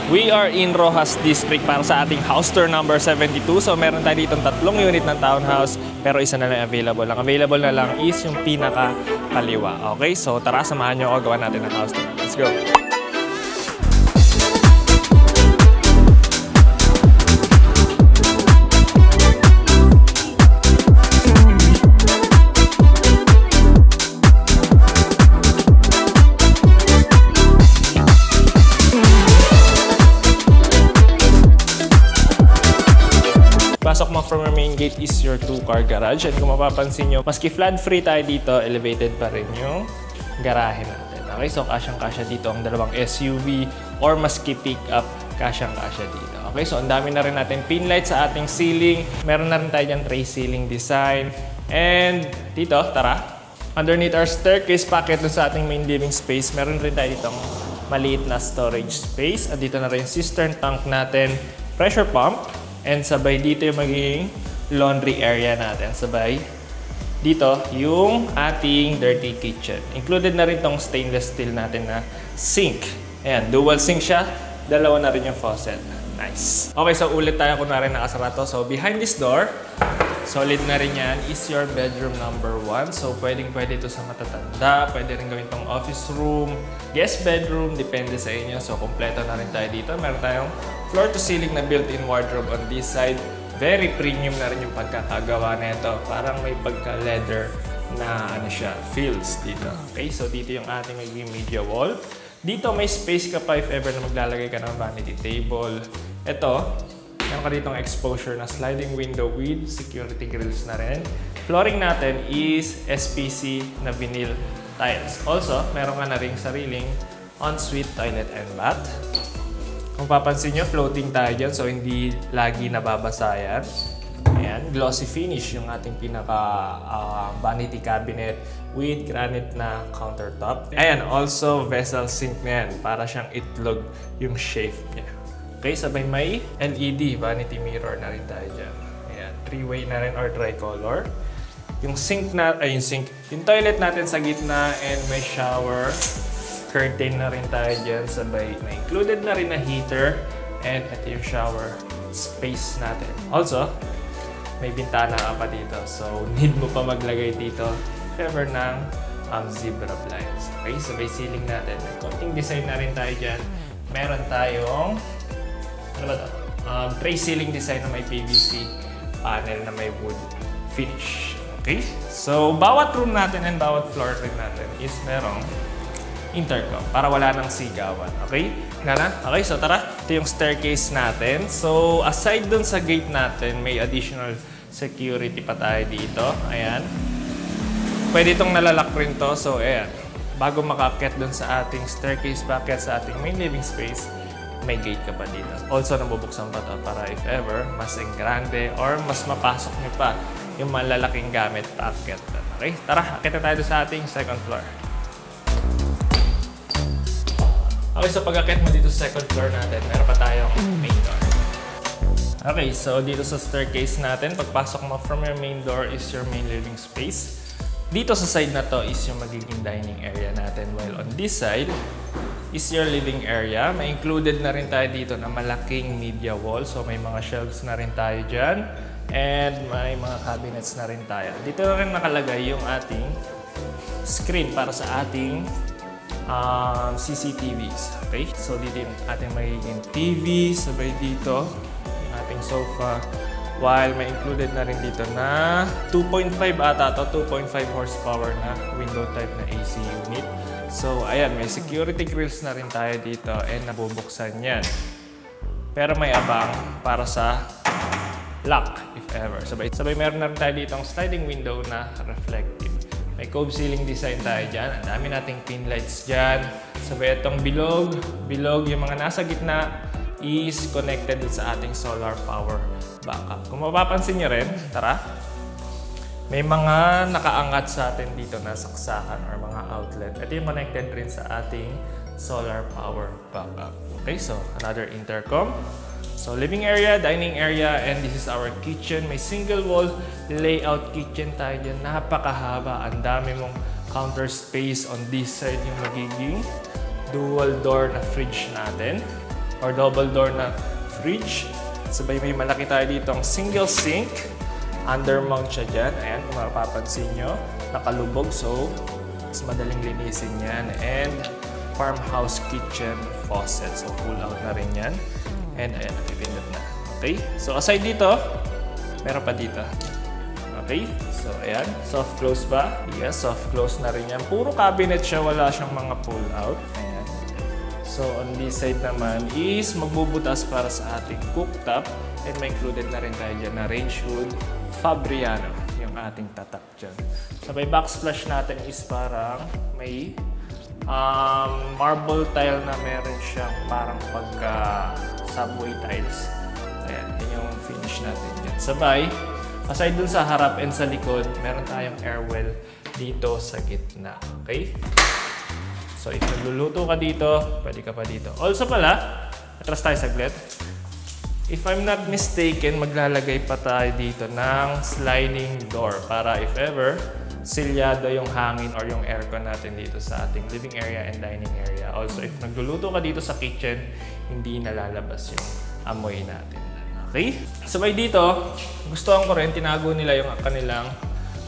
We are in Rojas District para sa ating house tour number 72. So meron tayo ditong 3 unit ng townhouse pero isa na lang available. Ang available na lang is yung pinaka-kaliwa. Okay, so tara, samahan nyo ako, gawa natin ng house tour. Let's go! Pasok mo from your main gate is your 2-car garage. And kung mapapansin nyo, maski flood-free tayo dito, elevated pa rin yung garahe natin. Okay, so kasyang-kasya dito ang dalawang SUV or maski pick-up, kasyang-kasya dito. Okay, so ang dami na rin natin pin light sa ating ceiling. Meron na rin tayo dyan tray ceiling design. And dito, tara. Underneath our staircase pocket dun sa ating main living space, meron rin tayo ditong maliit na storage space. At dito na rin cistern tank natin, pressure pump. And sabay dito yung magiging laundry area natin. Sabay dito yung ating dirty kitchen. Included na rin tong stainless steel natin na sink. Ayan, dual sink siya. Dalawa na rin yung faucet. Nice. Okay, so ulit tayo kunwari nakasara to. So behind this door, solid na rin yan, is your bedroom number 1. So pwedeng-pwede ito sa matatanda. Pwede rin gawin tong office room, guest bedroom, depende sa inyo. So kompleto na rin tayo dito. Meron tayong floor-to-ceiling na built-in wardrobe on this side. Very premium na rin yung pagkakagawa nito. Parang may pagka-leather na ano siya, feels dito. Okay, so dito yung ating magiging media wall. Dito may space ka pa if ever na maglalagay ka ng vanity table. Ito, meron ka ditong exposure na sliding window with security grills na rin. Flooring natin is SPC na vinyl tiles. Also, meron ka na ring sariling ensuite toilet and bath. Kung papansin nyo, floating tayo dyan, so hindi lagi nababasa yan. Ayan, glossy finish yung ating pinaka vanity cabinet with granite na countertop. Ayan, also vessel sink na yan, para siyang itlog yung shape niya. Okay, sabay may LED vanity mirror na rin tayo dyan. Ayan, 3-way na rin or tricolor. Yung sink na, ay yung toilet natin sa gitna and may shower curtain na rin tayo dyan. Sabay na included na rin na heater and ito yung shower space natin. Also, may bintana ka pa dito. So, need mo pa maglagay dito if ever ng zebra blinds. Okay, sabay ceiling natin. May konting design na rin tayo dyan. Meron tayong ano ba ito? Tray ceiling design na may PVC panel na may wood finish. Okay? So, bawat room natin and bawat floor rin natin is merong intercom para wala nang sigawan. Okay? Nana? Okay, so tara. Ito yung staircase natin. So, aside dun sa gate natin, may additional security pa tayo dito. Ayan. Pwede itong nalalak rin to. So, ayan. Bago makakit dun sa ating staircase packet sa ating main living space, may gate ka pa dito. Also, nabubuksan pa to para if ever, mas grande or mas mapasok nyo pa yung malalaking gamit packet. Okay? Tara, akit na tayo sa ating second floor. Okay, so pag-akit mo dito sa second floor natin, meron pa tayong main door. Okay, so dito sa staircase natin, pagpasok mo from your main door is your main living space. Dito sa side na to is yung magiging dining area natin. While on this side is your living area. May included na rin tayo dito na malaking media wall. So may mga shelves na rin tayo dyan. And may mga cabinets na rin tayo. Dito na rin nakalagay yung ating screen para sa ating CCTVs. Okay? So dito yung ating magiging TV, sabay dito yung ating sofa. While may included na rin dito na 2.5 ata to, 2.5 horsepower na window type na AC unit. So ayan, may security grills na rin tayo dito and nabubuksan yan. Pero may abang para sa lock if ever. Sabay meron na rin tayo dito ang sliding window na reflective. May cove ceiling design tayo dyan. Ang dami nating pin lights dyan. Sabay itong bilog, yung mga nasa gitna is connected sa ating solar power backup. Kung mapapansin nyo rin, tara, may mga nakaangat sa atin dito na saksakan or mga outlet. Ito yung connected rin sa ating solar power backup. Okay, so another intercom. So living area, dining area, and this is our kitchen. May single wall layout kitchen tayo dyan. Napakahaba. Ang dami mong counter space on this side yung magiging dual door na fridge natin. or double door na fridge. Sabay may malaki tayo dito ang single sink. Undermount siya dyan. Ayan, kung mapapansin nyo, nakalubog. So, mas madaling linisin yan. And farmhouse kitchen faucet. So, pull out na rin yan. And ayan, napipindot na. Okay? So, aside dito, meron pa dito. Okay? So, ayan. Soft close ba? Yes, soft close na rin yan. Puro cabinet siya. Wala siyang mga pull out. Ayan. So, on this side naman is magbubutas para sa ating cooktop. And may included na rin tayo dyan na range hood Fabriano, yung ating tatak dyan. Sabay backsplash natin is parang may marble tile na meron siyang parang pagka subway tiles. Ayan, yun yung finish natin dyan. Sabay, aside dun sa harap and sa likod, meron tayong airwell dito sa gitna. Okay? So, if nagluluto ka dito, pwede ka pa dito. Also pala, atras tayo saglit. If I'm not mistaken, maglalagay pa tayo dito ng sliding door para if ever, silyado yung hangin or yung aircon natin dito sa ating living area and dining area. Also, if nagluluto ka dito sa kitchen, hindi nalalabas yung amoy natin. Okay? Sabay dito, gustuhan ko rin, tinago nila yung kanilang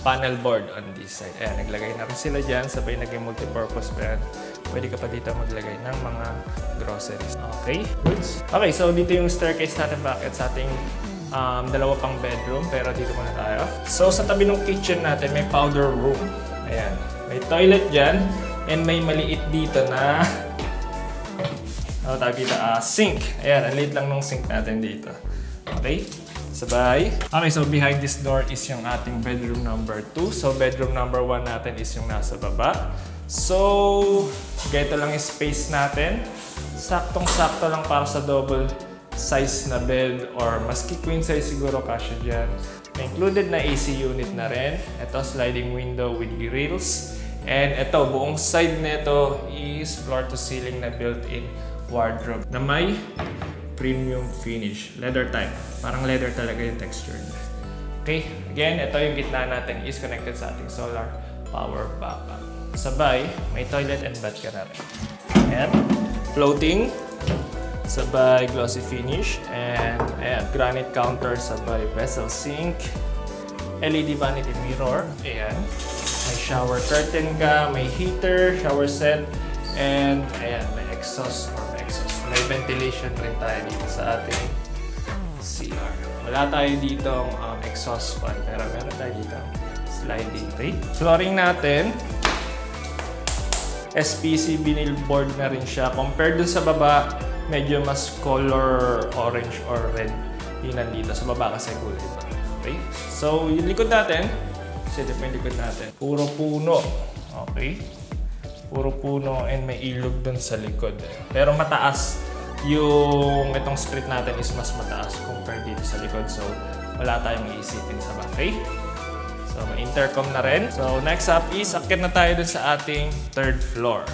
panel board on this side. Ayan, naglagay na rin sila dyan. Sabay naging multi-purpose pa yan. Pwede ka pa dito maglagay ng mga groceries. Okay? Goods? Okay, so dito yung staircase natin bakit sa ating dalawa pang bedroom. Pero dito muna tayo. So sa tabi ng kitchen natin, may powder room. Ayan. May toilet dyan. And may maliit dito na tawag dito, sink. Ayan, ang liit lang ng sink natin dito. Okay? Sabay. Okay, so behind this door is yung ating bedroom number 2. So bedroom number 1 natin is yung nasa baba. So, ganito lang yung space natin. Saktong-sakto lang para sa double size na bed or maski queen size siguro kasya dyan. May included na AC unit na rin. Ito, sliding window with grills. And ito, buong side nito is floor to ceiling na built-in wardrobe na may premium finish. Leather type. Parang leather talaga yung texture niya. Okay, again, ito yung gitna natin is connected sa ating solar power backup. Sabay, may toilet and bath ka na rin. And floating. Sabay, glossy finish. And ayan, granite counter. Sabay, vessel sink. LED vanity mirror. Ayan. May shower curtain ka. May heater, shower set. And ayan, may exhaust or may ventilation rin tayo dito sa ating CR. Wala tayo dito exhaust fan, pero meron tayo dito sliding tray. Flooring natin, SPC vinyl board na rin siya. Compared dun sa baba, medyo mas color orange or red yung nandito. Sa baba kasi kulay ba. Okay? So, yung likod natin, set up yung likod natin. Puro puno. Okay? Puro puno and may ilog dun sa likod. Pero mataas yung itong street natin is mas mataas compared dito sa likod. So, wala tayong iisipin sa bagay. So, may intercom na rin. So, next up is akit na tayo dun sa ating third floor.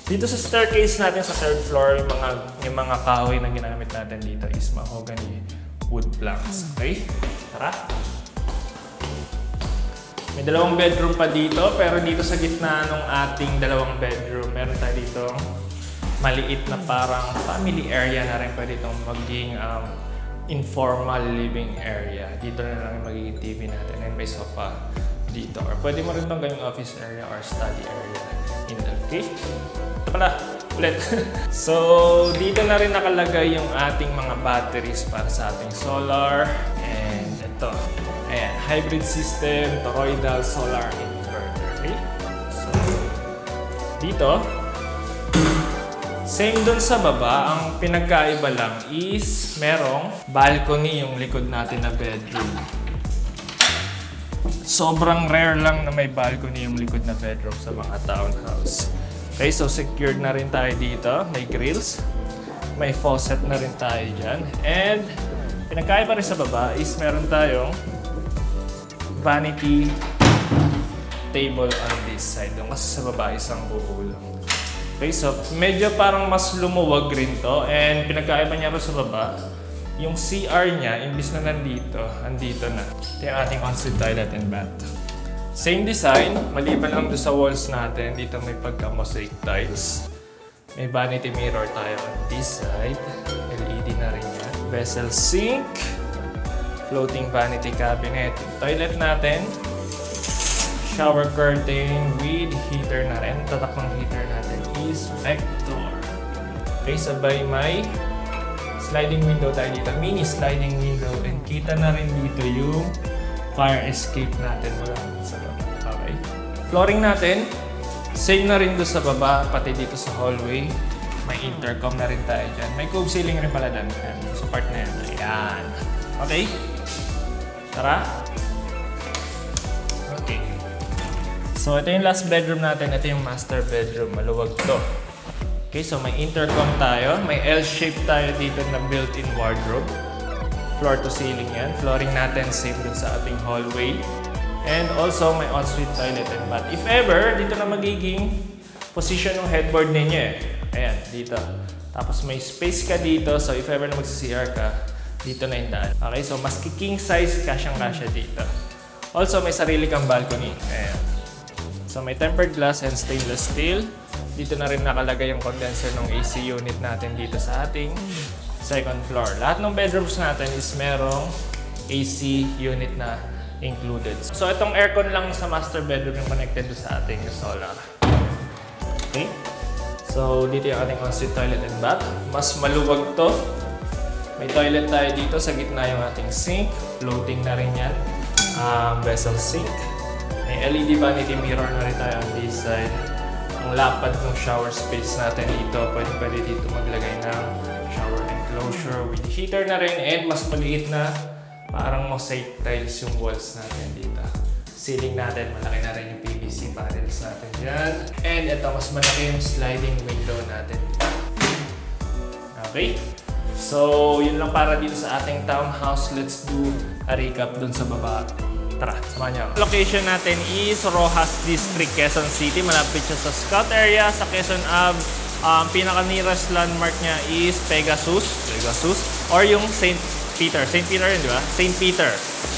Dito sa staircase natin sa third floor, yung mga kahoy na ginamit natin dito is mahogany wood planks. Okay? Tara! May dalawang bedroom pa dito, pero dito sa gitna ng ating dalawang bedroom, meron tayo dito maliit na parang family area na rin. Pwede itong maging informal living area. Dito na lang yung magiging TV natin and may sofa dito. Or pwede mo rin itong gawing office area or study area in the case. Ito pala, ulit. So, dito na rin nakalagay yung ating mga batteries para sa ating solar. And ito. Ayan, hybrid system, toroidal solar inverter. Okay? So, dito, same dun sa baba, ang pinagkaiba lang is merong balcony yung likod natin na bedroom. Sobrang rare lang na may balcony yung likod na bedroom sa mga townhouse. Okay, so secured na rin tayo dito. May grills. May faucet na rin tayo dyan. And pinagkaiba rin sa baba is meron tayong vanity table on this side. Doon kasi sa baba isang buo lang. Okay, so medyo parang mas lumuwag rin to. And pinagkaiba niya rin sa baba, yung CR niya, imbis na nandito, andito na. Ito yung ating ensuite toilet and bath. Same design, maliban lang doon sa walls natin. Dito may pagka-mosaic tiles. May vanity mirror tayo on this side. LED na rin yan. Vessel sink. Floating vanity cabinet. Toilet natin. Shower curtain with heater na rin. Tatak ng heater natin is Vector. Okay, sabay may sliding window tayo dito. Mini sliding window. And kita na rin dito yung fire escape natin mula sa baba. Okay. Flooring natin. Same na rin doon sa baba, pati dito sa hallway. May intercom na rin tayo dyan. May cove ceiling rin pala dyan. Sa part na yan. Ayan. Okay. Tara. Okay. So, ito yung last bedroom natin. Ito yung master bedroom. Maluwag to. Okay, so may intercom tayo. May L-shape tayo dito na built-in wardrobe. Floor to ceiling yan. Flooring natin same dun sa ating hallway. And also, may ensuite toilet and bath. If ever, dito na magiging position ng headboard ninyo eh. Ayan, dito. Tapos may space ka dito. So, if ever na mag-CR ka, dito na yung daan. Okay, so maski king size, kasyang-kasya dito. Also, may sarili kang balcony. Ayan. So, may tempered glass and stainless steel. Dito na rin nakalagay yung condenser ng AC unit natin dito sa ating second floor. Lahat ng bedrooms natin is merong AC unit na included. So, itong aircon lang sa master bedroom yung connected sa ating solar. Okay? So, dito yung ating ensuite toilet and bath. Mas maluwag to. May toilet tayo dito. Sa gitna yung ating sink. Floating na rin yan. Vessel sink. May LED vanity mirror na rin tayo on this side. Ang lapad ng shower space natin dito. Pwede dito maglagay ng shower enclosure with heater na rin. And mas maliit na parang mosaic tiles yung walls natin dito. Ceiling natin, malaki na rin yung PVC panels natin dyan. And ito, mas malaki yung sliding window natin dito. Okay? So, yun lang para dito sa ating townhouse. Let's do a recap dun sa baba. Tara, samahan niyo ako. Location natin is Rojas District, Quezon City. Malapit siya sa Scout area, sa Quezon Ave. Pinaka-nearest landmark niya is Pegasus. Or yung St. Peter yun, di ba? St. Peter.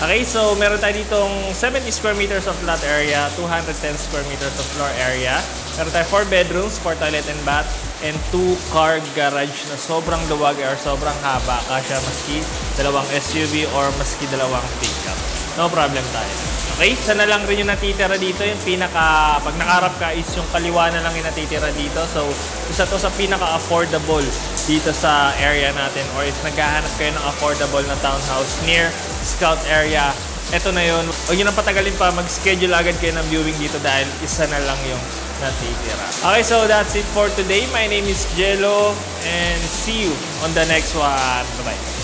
Okay, so meron tayo ditong 70 square meters of lot area, 210 square meters of floor area. Meron tayo 4 bedrooms, 4 toilet and bath, and 2 car garage na sobrang luwag or sobrang haba. Kasya maski dalawang SUV or maski dalawang pickup. No problem tayo. Okay, isa na lang rin yung natitira dito. Yung pag nakaharap ka is yung kaliwa na lang yung natitira dito. So, isa to sa pinaka-affordable dito sa area natin. Or if naghahanap kayo ng affordable na townhouse near Scout area, eto na yun. Huwag nyo nang patagalin pa, mag-schedule agad kayo ng viewing dito dahil isa na lang yung natitira. Okay, so that's it for today. My name is Jello and see you on the next one. Bye-bye.